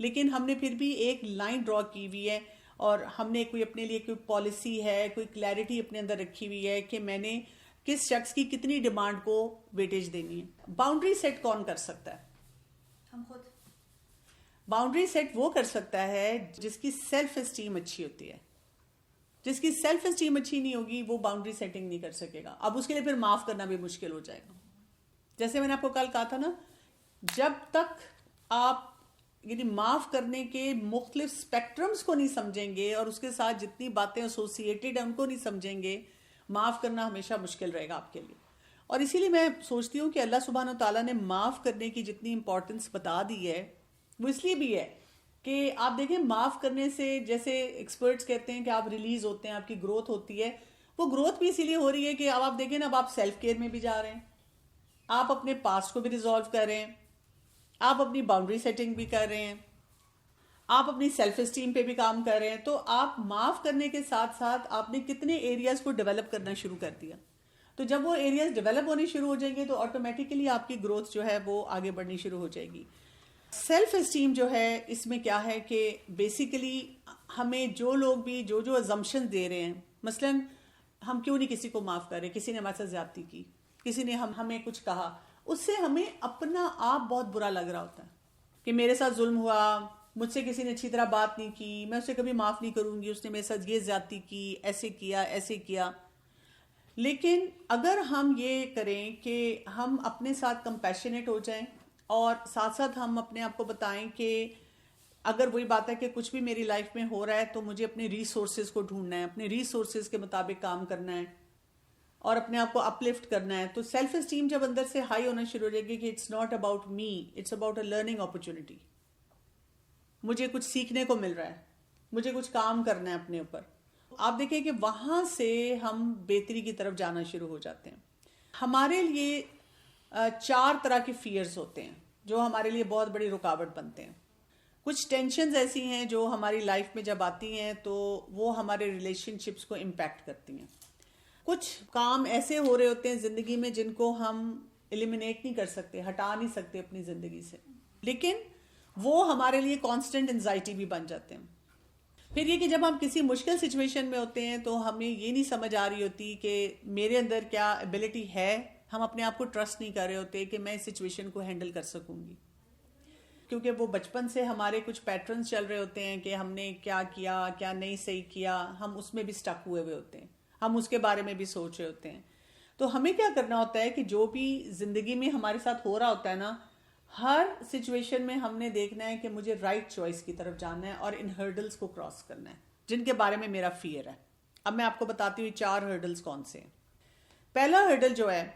لیکن ہم نے پھر بھی ایک لائن ڈرا کی ہوئی ہے اور ہم نے کوئی اپنے لیے کوئی پالیسی ہے, کوئی کلیئرٹی اپنے اندر رکھی ہوئی ہے کہ میں نے کس شخص کی کتنی ڈیمانڈ کو ویٹیج دینی ہے. باؤنڈری سیٹ کون کر سکتا ہے؟ ہم خود. باؤنڈری سیٹ وہ کر سکتا ہے جس کی سیلف اسٹیم اچھی ہوتی ہے. جس کی سیلف اسٹیم اچھی نہیں ہوگی وہ باؤنڈری سیٹنگ نہیں کر سکے گا. اب اس کے لیے پھر معاف کرنا بھی مشکل ہو جائے گا. جیسے میں نے آپ کو کل کہا تھا نا, جب تک آپ یعنی معاف کرنے کے مختلف اسپیکٹرمز کو نہیں سمجھیں گے اور اس کے ساتھ جتنی باتیں ایسوسیٹیڈ ہیں ان کو نہیں سمجھیں گے, معاف کرنا ہمیشہ مشکل رہے گا آپ کے لیے. اور اسی لیے میں سوچتی ہوں کہ اللہ سبحانہ و تعالیٰ نے معاف کرنے کی جتنی امپورٹنس بتا دی ہے وہ اس لیے بھی ہے کہ آپ دیکھیں معاف کرنے سے, جیسے ایکسپرٹس کہتے ہیں کہ آپ ریلیز ہوتے ہیں, آپ کی گروتھ ہوتی ہے. وہ گروتھ بھی اسی لیے ہو رہی ہے کہ اب آپ دیکھیں نا, اب آپ سیلف کیئر میں بھی جا رہے ہیں, آپ اپنے پاسٹ کو بھی ریزالو کر رہے ہیں, آپ اپنی باؤنڈری سیٹنگ بھی کر رہے ہیں, آپ اپنی سیلف اسٹیم پہ بھی کام کر رہے ہیں. تو آپ معاف کرنے کے ساتھ ساتھ آپ نے کتنے ایریاز کو ڈیولپ کرنا شروع کر دیا. تو جب وہ ایریاز ڈیولپ ہونے شروع ہو جائیں گے تو آٹومیٹیکلی آپ کی گروتھ جو ہے وہ آگے بڑھنی شروع ہو جائے گی. سیلف اسٹیم جو ہے اس میں کیا ہے کہ بیسیکلی ہمیں جو لوگ بھی جو ازمپشن دے رہے ہیں, مثلا ہم کیوں نہیں کسی کو معاف کر رہے, کسی نے ہمارے ساتھ زیادتی کی, کسی نے ہمیں کچھ کہا, اس سے ہمیں اپنا آپ بہت برا لگ رہا ہوتا ہے کہ میرے ساتھ ظلم ہوا, مجھ سے کسی نے اچھی طرح بات نہیں کی, میں اسے کبھی معاف نہیں کروں گی, اس نے میرے ساتھ یہ زیادتی کی, ایسے کیا. لیکن اگر ہم یہ کریں کہ ہم اپنے ساتھ کمپیشنیٹ ہو جائیں اور ساتھ ساتھ ہم اپنے آپ کو بتائیں کہ اگر وہی بات ہے کہ کچھ بھی میری لائف میں ہو رہا ہے تو مجھے اپنے ریسورسز کو ڈھونڈنا ہے, اپنے ریسورسز کے مطابق کام کرنا ہے اور اپنے آپ کو اپ لفٹ کرنا ہے. تو سیلف اسٹیم جب اندر سے ہائی ہونا شروع ہو جائے گی کہ it's not about me, it's about a learning opportunity, مجھے کچھ سیکھنے کو مل رہا ہے, مجھے کچھ کام کرنا ہے اپنے اوپر. آپ دیکھیں کہ وہاں سے ہم بہتری کی طرف جانا شروع ہو جاتے ہیں. ہمارے لیے 4 طرح کے فیئرز ہوتے ہیں جو ہمارے لیے بہت بڑی رکاوٹ بنتے ہیں. کچھ ٹینشنز ایسی ہیں جو ہماری لائف میں جب آتی ہیں تو وہ ہمارے ریلیشن شپس کو امپیکٹ کرتی ہیں. کچھ کام ایسے ہو رہے ہوتے ہیں زندگی میں جن کو ہم ایلیمینیٹ نہیں کر سکتے, ہٹا نہیں سکتے اپنی زندگی سے, لیکن وہ ہمارے لیے کانسٹنٹ انزائٹی بھی بن جاتے ہیں. پھر یہ کہ جب ہم کسی مشکل سچویشن میں ہوتے ہیں تو ہمیں یہ نہیں سمجھ آ رہی ہوتی کہ میرے اندر کیا ایبلٹی ہے, ہم اپنے آپ کو ٹرسٹ نہیں کر رہے ہوتے کہ میں اس سچویشن کو ہینڈل کر سکوں گی, کیونکہ وہ بچپن سے ہمارے کچھ پیٹرنز چل رہے ہوتے ہیں کہ ہم نے کیا کیا, کیا نہیں صحیح کیا, ہم اس میں بھی سٹک ہوئے ہوتے ہیں, ہم اس کے بارے میں بھی سوچ رہے ہوتے ہیں. تو ہمیں کیا کرنا ہوتا ہے کہ جو بھی زندگی میں ہمارے ساتھ ہو رہا ہوتا ہے نا, ہر سچویشن میں ہم نے دیکھنا ہے کہ مجھے رائٹ چوائس کی طرف جانا ہے اور ان ہرڈلز کو کراس کرنا ہے جن کے بارے میں میرا فیئر ہے. اب میں آپ کو بتاتی ہوں 4 ہرڈلز کون سے ہیں. پہلا ہرڈل جو ہے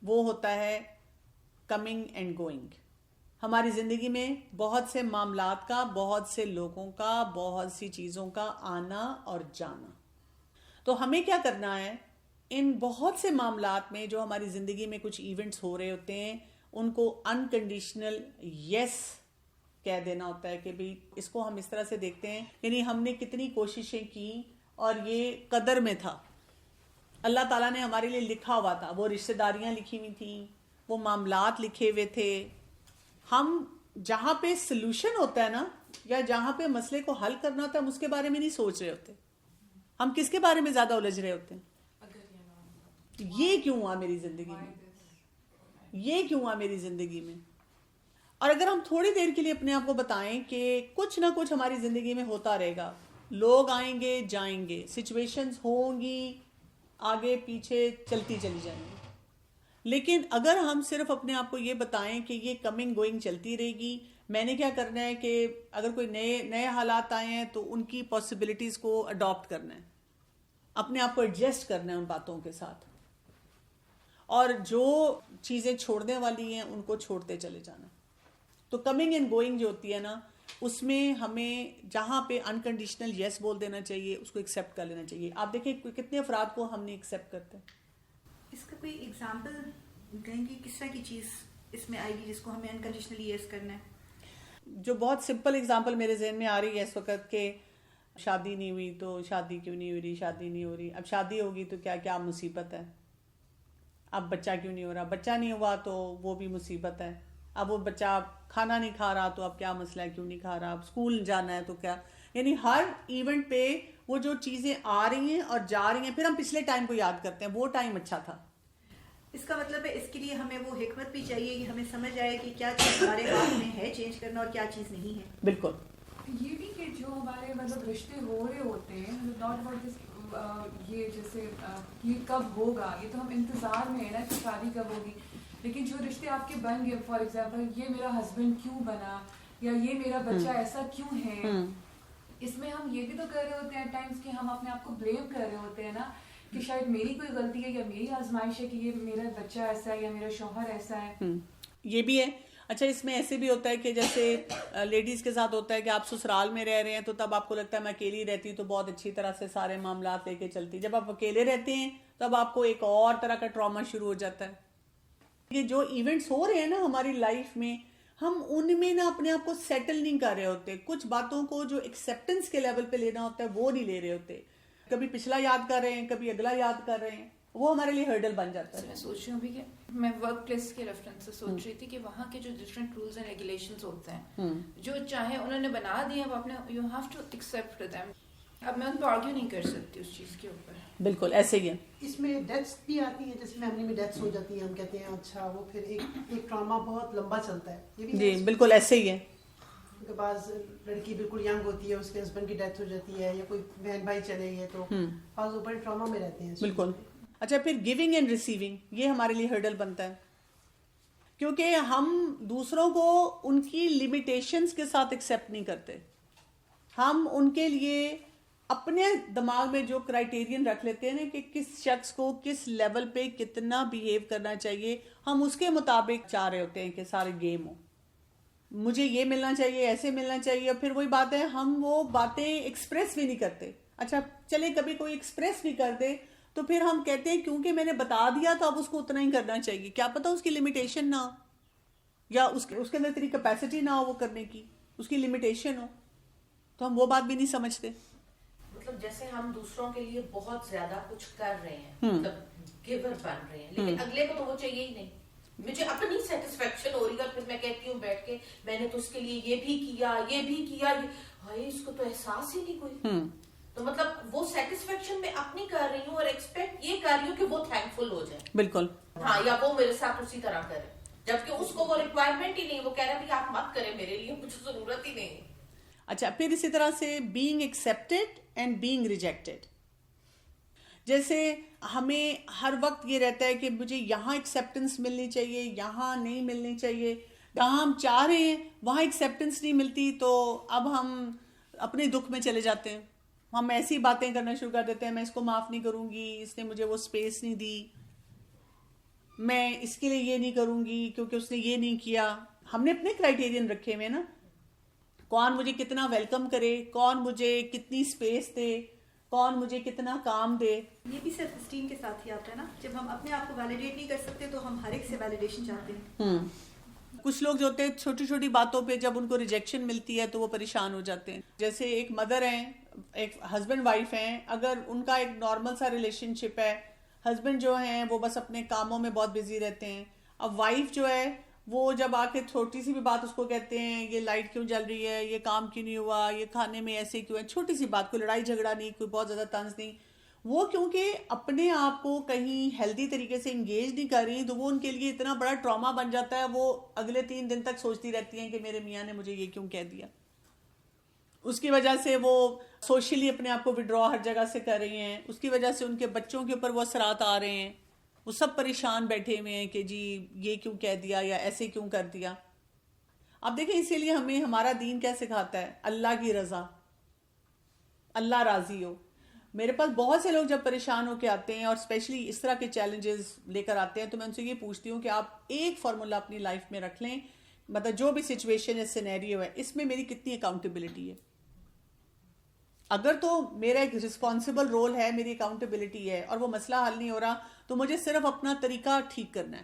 وہ ہوتا ہے کمنگ اینڈ گوئنگ. ہماری زندگی میں بہت سے معاملات کا, بہت سے لوگوں کا, بہت سی چیزوں کا آنا اور جانا. تو ہمیں کیا کرنا ہے, ان بہت سے معاملات میں جو ہماری زندگی میں کچھ ایونٹس ہو رہے ہوتے ہیں ان کو انکنڈیشنل یس کہہ دینا ہوتا ہے کہ بھئی اس کو ہم اس طرح سے دیکھتے ہیں, یعنی ہم نے کتنی کوششیں کی اور یہ قدر میں تھا, اللہ تعالیٰ نے ہمارے لیے لکھا ہوا تھا, وہ رشتہ داریاں لکھی ہوئی تھیں, وہ معاملات لکھے ہوئے تھے. ہم جہاں پہ سلوشن ہوتا ہے نا, یا جہاں پہ مسئلے کو حل کرنا ہوتا ہے, ہم اس کے بارے میں نہیں سوچ رہے ہوتے. ہم کس کے بارے میں زیادہ الجھ رہے ہوتے ہیں, یہ کیوں ہوا میری زندگی میں, یہ کیوں ہوا میری زندگی میں. اور اگر ہم تھوڑی دیر کے لیے اپنے آپ کو بتائیں کہ کچھ نہ کچھ ہماری زندگی میں ہوتا رہے گا, لوگ آئیں گے جائیں گے, سچویشنز ہوں گی آگے پیچھے چلتی چلی جائیں گی, لیکن اگر ہم صرف اپنے آپ کو یہ بتائیں کہ یہ کمنگ گوئنگ چلتی رہے گی, میں نے کیا کرنا ہے کہ اگر کوئی نئے حالات آئے ہیں تو ان کی پاسبلٹیز کو اڈاپٹ کرنا ہے, اپنے آپ کو ایڈجسٹ کرنا ہے ان باتوں کے ساتھ, اور جو چیزیں چھوڑنے والی ہیں ان کو چھوڑتے چلے جانا. تو کمنگ اینڈ گوئنگ جو ہوتی ہے نا, اس میں ہمیں جہاں پہ انکنڈیشنل یس بول دینا چاہیے, اس کو ایکسیپٹ کر لینا چاہیے. آپ دیکھیں کتنے افراد کو ہم نہیں ایکسیپٹ کرتے. اس کا کوئی ایگزامپل دیں گے, کس طرح کی چیز اس میں آئے گی جس کو ہمیں انکنڈیشنلی یس کرنا ہے؟ جو بہت سمپل ایگزامپل میرے ذہن میں آ رہی ہے اس وقت کہ شادی نہیں ہوئی تو شادی کیوں نہیں ہو رہی, شادی نہیں ہو رہی, اب شادی ہوگی تو کیا مصیبت ہے, اب بچہ کیوں نہیں ہو رہا, بچہ نہیں ہوا تو وہ بھی مصیبت ہے, اب وہ بچہ کھانا نہیں کھا رہا تو اب کیا مسئلہ ہے, کیوں نہیں کھا رہا, اب اسکول جانا ہے تو کیا, یعنی ہر ایونٹ پہ وہ جو چیزیں آ رہی ہیں اور جا رہی ہیں, پھر ہم پچھلے ٹائم کو یاد کرتے ہیں, وہ ٹائم اچھا تھا. اس کا مطلب ہے اس کے لیے ہمیں وہ حکمت بھی چاہیے کہ ہمیں سمجھ آئے کہ کیا چیز ہمارے ہاتھ میں ہے چینج کرنا اور کیا چیز نہیں ہے. بالکل یہ بھی کہ جو ہمارے مطلب رشتے ہو رہے ہوتے ہیں, ناٹ اباؤٹ دس, یہ جیسے یہ کب ہوگا, یہ تو ہم انتظار میں ہے نا کہ شادی کب ہوگی, لیکن جو رشتے آپ کے بن گئے, فار ایگزامپل یہ میرا ہسبینڈ کیوں بنا, یا یہ میرا بچہ ایسا کیوں ہے, اس میں ہم یہ بھی تو کر رہے ہوتے ہیں ٹائمس کہ ہم اپنے آپ کو بلیم کر رہے ہوتے ہیں نا کہ شاید میری کوئی غلطی ہے یا میری آزمائش ہے کہ یہ میرا بچہ ایسا ہے یا میرا شوہر ایسا ہے. یہ بھی ہے. اچھا اس میں ایسے بھی ہوتا ہے کہ جیسے لیڈیز کے ساتھ ہوتا ہے کہ آپ سسرال میں رہ رہے ہیں تو تب آپ کو لگتا ہے میں اکیلی رہتی ہوں تو بہت اچھی طرح سے سارے معاملات لے کے چلتی, جب آپ اکیلے رہتے ہیں تب آپ کو ایک اور طرح کا ٹراما شروع ہو جاتا ہے. یہ جو ایونٹس ہو رہے ہیں نا ہماری لائف میں, ہم ان میں نا اپنے آپ کو سیٹل نہیں کر رہے ہوتے, کچھ باتوں کو جو ایکسیپٹنس کے لیول پہ لینا ہوتا ہے وہ نہیں لے رہے ہوتے, کبھی پچھلا یاد کر رہے ہیں, کبھی اگلا یاد کر رہے ہیں, وہ ہمارے لیے ہرڈل بن جاتا ہے. میں سوچ رہی ہوں بھی کہ میں ورک پلیس کے ریفرنس سے سوچ رہی تھی کہ وہاں کے جو ڈفرینٹ رولز اینڈ ریگولیشنز ہوتے ہیں جو چاہے انہوں نے بنا دیے ہیں وہ اپنے you have to accept them. اب میں ان پہ آرگیو نہیں کر سکتی اس چیز کے اوپر. بالکل ایسے ہی ہے. اس میں ڈیتھس بھی آتی ہیں, جیسے فیملی میں ڈیتھس ہو جاتی ہیں, ہم کہتے ہیں اچھا وہ پھر ایک ٹراما بہت لمبا چلتا ہے. یہ بھی جی بالکل ایسے ہی ہے. کے بعض لڑکی بالکل ینگ ہوتی ہے, اس کے ہسبینڈ کی ڈیتھ ہو جاتی ہے, یا کوئی بہن بھائی چلے گئے تو بعض اوپر ٹراما میں رہتے ہیں. بالکل. اچھا پھر گیونگ اینڈ ریسیونگ, یہ ہمارے لیے ہرڈل بنتا ہے کیونکہ ہم دوسروں کو ان کی لمیٹیشنز کے ساتھ ایکسیپٹ نہیں کرتے. ہم ان کے لیے اپنے دماغ میں جو کرائٹیرین رکھ لیتے ہیں نا کہ کس شخص کو کس لیول پہ کتنا بیہیو کرنا چاہیے, ہم اس کے مطابق چاہ رہے ہوتے ہیں کہ سارے گیم ہو, مجھے یہ ملنا چاہیے, ایسے ملنا چاہیے. اور پھر وہی بات ہے, ہم وہ باتیں ایکسپریس بھی نہیں کرتے. اچھا چلے کبھی کوئی ایکسپریس بھی کر دے تو پھر ہم کہتے ہیں کیونکہ میں نے بتا دیا تو اب اس کو اتنا ہی کرنا چاہیے. کیا پتا اس کی لمیٹیشن نہ ہو, یا اس کے اندر اتنی کیپیسٹی نہ ہو وہ کرنے کی, اس کی لمیٹیشن ہو, تو ہم وہ بات بھی نہیں سمجھتے. مطلب جیسے ہم دوسروں کے لیے بہت زیادہ کچھ کر رہے ہیں, مطلب گیور بن رہے ہیں, لیکن اگلے کو تو وہ چاہیے ہی نہیں. مجھے اپنی سیٹسفیکشن ہو رہی ہے اور پھر میں کہتی ہوں بیٹھ کے میں نے تو اس کے لیے یہ بھی کیا, یہ بھی کیا, اس کو تو احساس ہی نہیں کوئی. تو مطلب وہ سیٹسفیکشن میں اپنی کر رہی ہوں اور ایکسپیکٹ یہ کر رہی ہوں کہ وہ تھینکفل ہو جائے. بالکل ہاں, یا وہ میرے ساتھ اسی طرح کرے, جبکہ اس کو وہ ریکوائرمنٹ ہی نہیں, وہ کہہ رہا ہے کہ آپ مت کریں میرے لیے, مجھے ضرورت ہی نہیں. اچھا پھر اسی طرح سے being accepted and being rejected. جیسے ہمیں ہر وقت یہ رہتا ہے کہ مجھے یہاں ایکسیپٹنس ملنی چاہیے, یہاں نہیں ملنی چاہیے, جہاں ہم چاہ رہے ہیں وہاں ایکسیپٹنس نہیں ملتی تو اب ہم اپنے دکھ میں چلے جاتے ہیں. ہم ایسی باتیں کرنا شروع کر دیتے ہیں, میں اس کو معاف نہیں کروں گی, اس نے مجھے وہ اسپیس نہیں دی, میں اس کے لیے یہ نہیں کروں گی کیونکہ اس نے یہ نہیں کیا. ہم نے اپنے کرائٹیرین رکھے ہوئے نا, کون مجھے کتنا ویلکم کرے, کون مجھے کتنی اسپیس دے, کون مجھے کتنا کام دے. یہ بھی سیلف اسٹیم کے ساتھ ہی آتا ہے نا, جب ہم اپنے آپ کو ویلیڈیٹ نہیں کر سکتے تو ہم ہر ایک سے ویلیڈیشن چاہتے ہیں. کچھ لوگ جو ہوتے ہیں چھوٹی چھوٹی باتوں پہ جب ان کو ریجیکشن ملتی ہے تو وہ پریشان ہو جاتے ہیں. جیسے ایک مدر ہیں, ایک ہسبینڈ وائف ہیں, اگر ان کا ایک نارمل سا ریلیشن شپ ہے, ہسبینڈ جو ہیں وہ بس اپنے کاموں میں بہت بزی رہتے ہیں, اب وائف جو ہے وہ جب آ کے چھوٹی سی بھی بات اس کو کہتے ہیں, یہ لائٹ کیوں جل رہی ہے, یہ کام کیوں نہیں ہوا, یہ کھانے میں ایسے کیوں ہے, چھوٹی سی بات, کوئی لڑائی جھگڑا نہیں, کوئی بہت زیادہ طنز نہیں, وہ کیونکہ اپنے آپ کو کہیں ہیلدی طریقے سے انگیج نہیں کر رہی تو وہ ان کے لیے اتنا بڑا ٹراما بن جاتا ہے. وہ اگلے 3 دن تک سوچتی رہتی ہیں کہ میرے میاں نے مجھے یہ کیوں کہہ دیا. اس کی وجہ سے وہ سوشلی اپنے آپ کو وڈرا ہر جگہ سے کر رہی ہیں, اس کی وجہ سے ان کے بچوں کے اوپر وہ اثرات آ رہے ہیں, وہ سب پریشان بیٹھے ہوئے ہیں کہ جی یہ کیوں کہہ دیا یا ایسے کیوں کر دیا. اب دیکھیں اسی لیے ہمیں ہمارا دین کیا سکھاتا ہے, اللہ کی رضا, اللہ راضی ہو. میرے پاس بہت سے لوگ جب پریشان ہو کے آتے ہیں اور اسپیشلی اس طرح کے چیلنجز لے کر آتے ہیں تو میں ان سے یہ پوچھتی ہوں کہ آپ ایک فارمولا اپنی لائف میں رکھ لیں, مطلب جو بھی سچویشن ہے, سینیریو ہے, اس میں میری کتنی اکاؤنٹیبلٹی ہے. اگر تو میرا ایک رسپانسبل رول ہے, میری اکاؤنٹیبلٹی ہے اور وہ مسئلہ حل نہیں ہو رہا تو مجھے صرف اپنا طریقہ ٹھیک کرنا ہے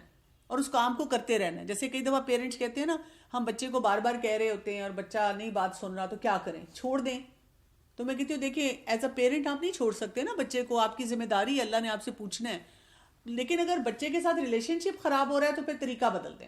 اور اس کام کو کرتے رہنا ہے. جیسے کئی دفعہ پیرنٹس کہتے ہیں نا, ہم بچے کو بار بار کہہ رہے ہوتے ہیں اور بچہ نہیں بات سن رہا تو کیا کریں, چھوڑ دیں. تو میں کہتی ہوں دیکھیں ایز اے پیرنٹ آپ نہیں چھوڑ سکتے نا بچے کو, آپ کی ذمہ داری اللہ نے آپ سے پوچھنا ہے. لیکن اگر بچے کے ساتھ ریلیشن شپ خراب ہو رہا ہے تو پھر طریقہ بدل دیں.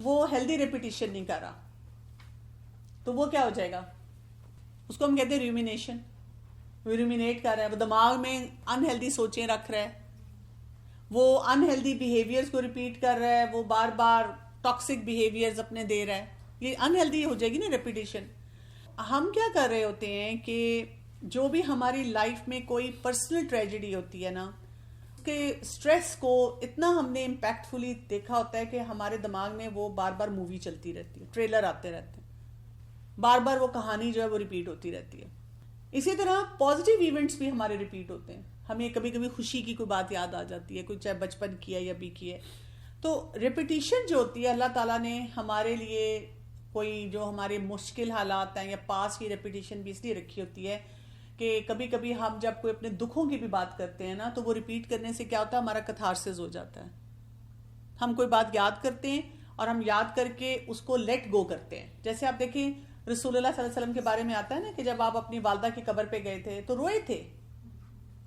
وہ ہیلدی ریپیٹیشن نہیں کر رہا, تو وہ کیا ہو جائے گا, اس کو ہم کہتے ہیں ریومینیشن. ریومینیٹ کر رہا ہے, وہ دماغ میں انہیلدی سوچیں رکھ رہا ہے, وہ انہیلدی بیہیویئرز کو ریپیٹ کر رہا ہے, وہ بار بار ٹاکسک بیہیویئرز اپنے دے رہا ہے, یہ انہیلدی ہو جائے گی نا ریپیٹیشن. ہم کیا کر رہے ہوتے ہیں کہ جو بھی ہماری لائف میں کوئی پرسنل ٹریجڈی ہوتی ہے نا, کہ اسٹریس کو اتنا ہم نے امپیکٹ فلی دیکھا ہوتا ہے کہ ہمارے دماغ میں وہ بار بار مووی چلتی رہتی ہے, ٹریلر آتے رہتے ہیں, بار بار وہ کہانی جو ہے وہ ریپیٹ ہوتی رہتی ہے. اسی طرح پازیٹیو ایونٹس بھی ہمارے ریپیٹ ہوتے ہیں, ہمیں کبھی کبھی خوشی کی کوئی بات یاد آ جاتی ہے, کوئی چاہے بچپن کی ہے یا بھی کی ہے. تو ریپیٹیشن جو ہوتی ہے اللہ تعالیٰ نے ہمارے لیے کوئی جو ہمارے مشکل حالات ہیں یا پاس کی ریپیٹیشن بھی اس لیے رکھی ہوتی ہے کہ کبھی کبھی ہم جب کوئی اپنے دکھوں کی بھی بات کرتے ہیں نا, تو وہ ریپیٹ کرنے سے کیا ہوتا ہے, ہمارا کتھارسس ہو جاتا ہے. ہم کوئی بات یاد کرتے ہیں اور ہم یاد کر کے اس کو لیٹ گو کرتے ہیں. جیسے آپ دیکھیں رسول اللہ صلی اللہ علیہ وسلم کے بارے میں آتا ہے نا کہ جب آپ اپنی والدہ کی قبر پہ گئے تھے تو روئے تھے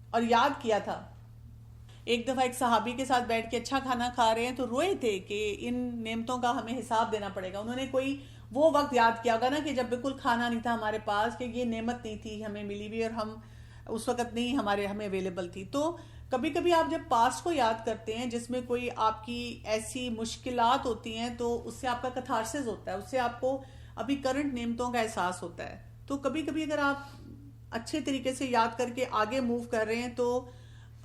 اور یاد کیا تھا. ایک دفعہ ایک صحابی کے ساتھ بیٹھ کے اچھا کھانا کھا رہے ہیں تو روئے تھے کہ ان نعمتوں کا ہمیں حساب دینا پڑے گا. انہوں نے کوئی وہ وقت یاد کیا ہوگا نا کہ جب بالکل کھانا نہیں تھا ہمارے پاس, کہ یہ نعمت نہیں تھی ہمیں ملی بھی اور ہم اس وقت نہیں ہمیں اویلیبل تھی. تو کبھی کبھی آپ جب پاسٹ کو یاد کرتے ہیں جس میں کوئی آپ کی ایسی مشکلات ہوتی ہیں تو اس سے آپ کا کتھارسس ہوتا ہے, اس سے آپ کو ابھی کرنٹ نعمتوں کا احساس ہوتا ہے. تو کبھی کبھی اگر آپ اچھے طریقے سے یاد کر کے آگے موو کر رہے ہیں تو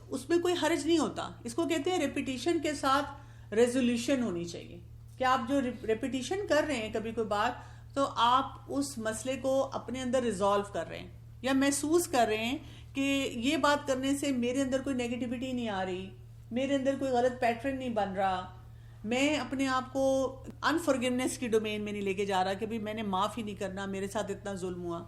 اس میں کوئی حرج نہیں ہوتا. اس کو کہتے ہیں ریپیٹیشن کے ساتھ ریزولوشن ہونی چاہیے, کہ آپ جو ریپیٹیشن کر رہے ہیں کبھی کوئی بات, تو آپ اس مسئلے کو اپنے اندر ریزالو کر رہے ہیں یا محسوس کر رہے ہیں کہ یہ بات کرنے سے میرے اندر کوئی نیگیٹیوٹی نہیں آ رہی, میرے اندر کوئی غلط پیٹرن نہیں بن رہا, میں اپنے آپ کو انفارگیونیس کی ڈومین میں نہیں لے کے جا رہا کہ بھی میں نے معاف ہی نہیں کرنا, میرے ساتھ اتنا ظلم ہوا.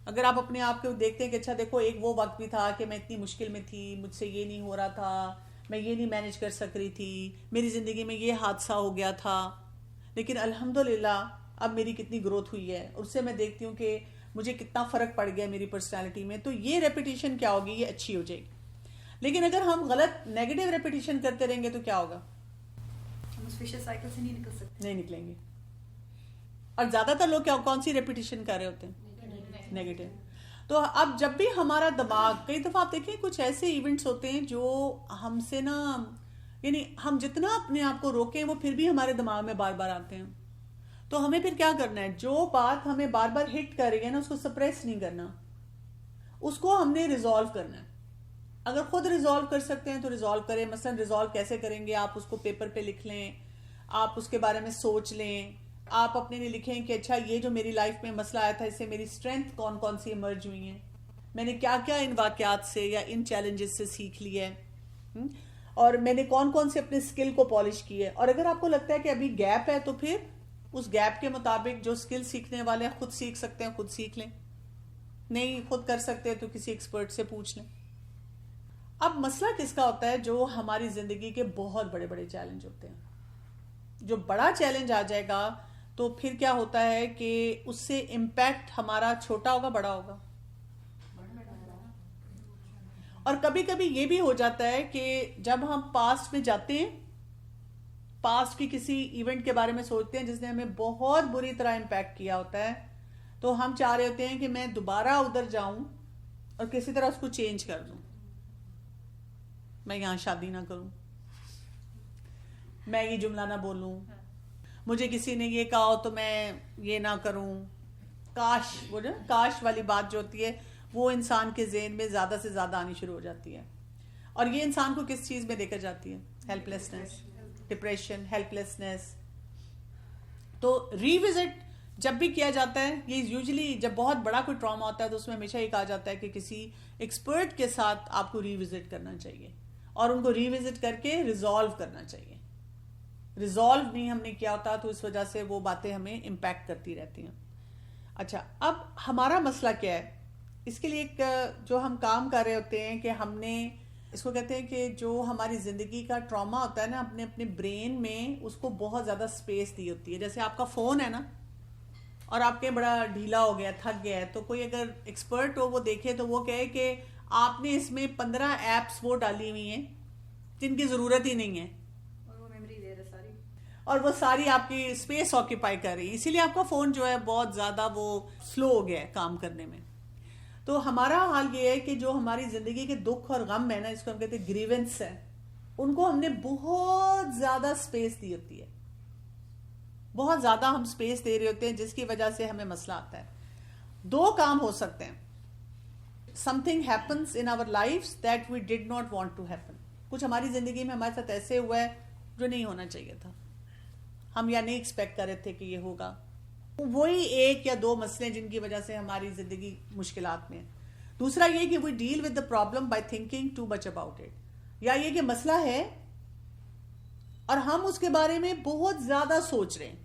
اگر آپ اپنے آپ کو دیکھتے ہیں کہ اچھا دیکھو ایک وہ وقت بھی تھا کہ میں اتنی مشکل میں تھی, مجھ سے یہ نہیں ہو رہا تھا, میں یہ نہیں مینج کر سک رہی تھی, میری زندگی میں یہ حادثہ ہو گیا تھا, لیکن الحمدللہ اب میری کتنی گروتھ ہوئی ہے, اس سے میں دیکھتی ہوں کہ مجھے کتنا فرق پڑ گیا میری پرسنالٹی میں. تو یہ ریپیٹیشن کیا ہوگی, یہ اچھی ہو جائے گی. لیکن اگر ہم غلط نیگیٹو ریپیٹیشن کرتے رہیں گے تو کیا ہوگا, ہم اس ویشیس سائیکل سے نہیں نکل سکتے, نہیں نکلیں گے. اور زیادہ تر لوگ کون سی ریپیٹیشن کر رہے ہوتے ہیں, نیگیٹو. تو اب جب بھی ہمارا دماغ, کئی دفعہ آپ دیکھیں کچھ ایسے ایونٹس ہوتے ہیں جو ہم سے نا, یعنی ہم جتنا اپنے آپ کو روکیں وہ پھر بھی ہمارے دماغ میں بار بار آتے ہیں. تو ہمیں پھر کیا کرنا ہے, جو بات ہمیں بار بار ہٹ کر رہی ہے نا اس کو سپریس نہیں کرنا, اس کو ہم نے ریزالو کرنا ہے. اگر خود ریزالو کر سکتے ہیں تو ریزالو کریں. مثلا ریزالو کیسے کریں گے, آپ اس کو پیپر پہ لکھ لیں, آپ اس کے بارے میں سوچ لیں, آپ اپنے لیے لکھیں کہ اچھا یہ جو میری لائف میں مسئلہ آیا تھا اس سے میری اسٹرینتھ کون کون سی ایمرج ہوئی ہیں, میں نے کیا کیا ان واقعات سے یا ان چیلنجز سے سیکھ لیا ہے, اور میں نے کون کون سے اپنے اسکل کو پالش کی ہے. اور اگر آپ کو لگتا ہے کہ ابھی گیپ ہے تو پھر اس گیپ کے مطابق جو اسکل سیکھنے والے ہیں خود سیکھ سکتے ہیں, خود سیکھ لیں. نہیں خود کر سکتے تو کسی ایکسپرٹ سے پوچھ لیں. اب مسئلہ کس کا ہوتا ہے, جو ہماری زندگی کے بہت بڑے بڑے چیلنج ہوتے ہیں. جو بڑا چیلنج آ جائے گا تو پھر کیا ہوتا ہے کہ اس سے امپیکٹ ہمارا چھوٹا ہوگا بڑا ہوگا. اور کبھی کبھی یہ بھی ہو جاتا ہے کہ جب ہم پاسٹ میں جاتے ہیں, پاسٹ کی کسی ایونٹ کے بارے میں سوچتے ہیں جس نے ہمیں بہت بری طرح امپیکٹ کیا ہوتا ہے, تو ہم چاہ رہے ہوتے ہیں کہ میں دوبارہ ادھر جاؤں اور کسی طرح اس کو چینج کر دوں. میں یہاں شادی نہ کروں, میں یہ جملہ نہ بولوں, مجھے کسی نے یہ کہا ہو تو میں یہ نہ کروں. کاش, وہ جو کاش والی بات جو ہوتی ہے وہ انسان کے ذہن میں زیادہ سے زیادہ آنی شروع ہو جاتی ہے. اور یہ انسان کو کس چیز میں لے کر جاتی ہے, help lessons, depression, help lessons. تو ریوزٹ جب بھی کیا جاتا ہے, یہ یوزلی جب بہت بڑا کوئی ٹراما ہوتا ہے تو اس میں ہمیشہ یہ کہا جاتا ہے کہ کسی ایکسپرٹ کے ساتھ آپ کو ریوزٹ کرنا چاہیے اور ان کو ریوزٹ کر کے ریزالو کرنا چاہیے. ریزالو نہیں ہم نے کیا ہوتا تو اس وجہ سے وہ باتیں ہمیں امپیکٹ کرتی رہتی ہیں. اچھا, اب ہمارا مسئلہ کیا ہے, اس کے لیے ایک جو ہم کام کر رہے ہوتے ہیں کہ ہم نے اس کو کہتے ہیں کہ جو ہماری زندگی کا ٹراما ہوتا ہے نا, اپنے برین میں اس کو بہت زیادہ اسپیس دی ہوتی ہے. جیسے آپ کا فون ہے نا, اور آپ کے بڑا ڈھیلا ہو گیا, تھک گیا ہے, تو کوئی اگر ایکسپرٹ ہو وہ دیکھے تو وہ کہے کہ آپ نے اس میں 15 ایپس وہ ڈالی ہوئی ہیں جن کی ضرورت ہی نہیں ہے, اور وہ میموری دے رہا ساری. اور وہ ساری آپ کی اسپیس آکیپائی کر رہی ہے, اسی لیے آپ کا فون جو ہے بہت زیادہ وہ سلو ہو گیا ہے کام کرنے میں. تو ہمارا حال یہ ہے کہ جو ہماری زندگی کے دکھ اور غم ہے نا, اس کو ہم کہتے ہیں گریونس ہے, ان کو ہم نے بہت زیادہ اسپیس دی ہوتی ہے, بہت زیادہ ہم اسپیس دے رہے ہوتے ہیں, جس کی وجہ سے ہمیں مسئلہ آتا ہے. دو کام ہو سکتے ہیں, something happens in our lives that we did not want to happen. کچھ ہماری زندگی میں ہمارے ساتھ ایسے ہوا ہے جو نہیں ہونا چاہیے تھا, ہم یا نہیں ایکسپیکٹ کر رہے تھے کہ یہ ہوگا. وہی ایک یا دو مسئلے جن کی وجہ سے ہماری زندگی مشکلات میں ہے. دوسرا یہ کہ we deal with the problem by thinking too much about it. یا یہ کہ مسئلہ ہے اور ہم اس کے بارے میں بہت زیادہ سوچ رہے ہیں,